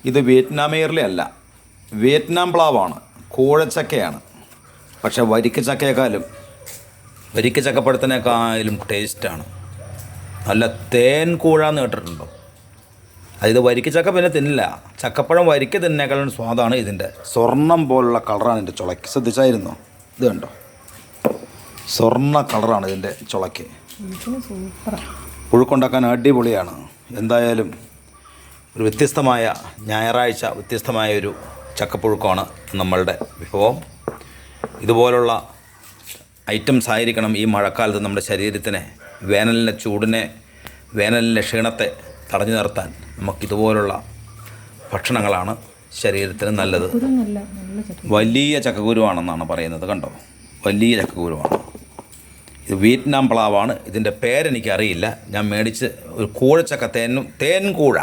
ഇത് വിയറ്റ്നാമേറിലെ അല്ല, വിയറ്റ്നാം പ്ലാവാണ്, കൂഴച്ചക്കയാണ്. പക്ഷേ വരിക്ക ചക്കപ്പഴത്തിനേക്കാളും ടേസ്റ്റാണ്. നല്ല തേൻ കൂഴ എന്ന് കേട്ടിട്ടുണ്ടോ? അതായത് വരിക്ക ചക്ക പിന്നെ തിന്നില്ല, ചക്കപ്പഴം വരിക്ക തിന്നേക്കാളും സ്വാദാണ് ഇതിൻ്റെ. സ്വർണം പോലുള്ള കളറാണ് ഇതിൻ്റെ ചുളയ്ക്ക്. ശ്രദ്ധിച്ചായിരുന്നോ? ഇത് കണ്ടോ, സ്വർണ്ണ കളറാണ് ഇതിൻ്റെ ചുളയ്ക്ക്. പുഴുക്കുണ്ടാക്കാൻ അടിപൊളിയാണ്. എന്തായാലും ഒരു വ്യത്യസ്തമായ ഞായറാഴ്ച, വ്യത്യസ്തമായ ഒരു ചക്കപ്പുഴുക്കമാണ് നമ്മളുടെ വിഭവം. ഇതുപോലുള്ള ഐറ്റംസ് ആയിരിക്കണം ഈ മഴക്കാലത്ത് നമ്മുടെ ശരീരത്തിനെ, വേനലിൻ്റെ ചൂടിനെ, വേനലിൻ്റെ ക്ഷീണത്തെ തടഞ്ഞു നിർത്താൻ നമുക്കിതുപോലുള്ള ഭക്ഷണങ്ങളാണ് ശരീരത്തിന് നല്ലത്. വലിയ ചക്കക്കുരുവാണെന്നാണ് പറയുന്നത്. കണ്ടോ, വലിയ ചക്കക്കുരുവാണ്. ഇത് വിയറ്റ്നാം പ്ലാവാണ്. ഇതിൻ്റെ പേരെനിക്കറിയില്ല. ഞാൻ മേടിച്ച് ഒരു കൂഴച്ചക്ക, തേൻ കൂഴ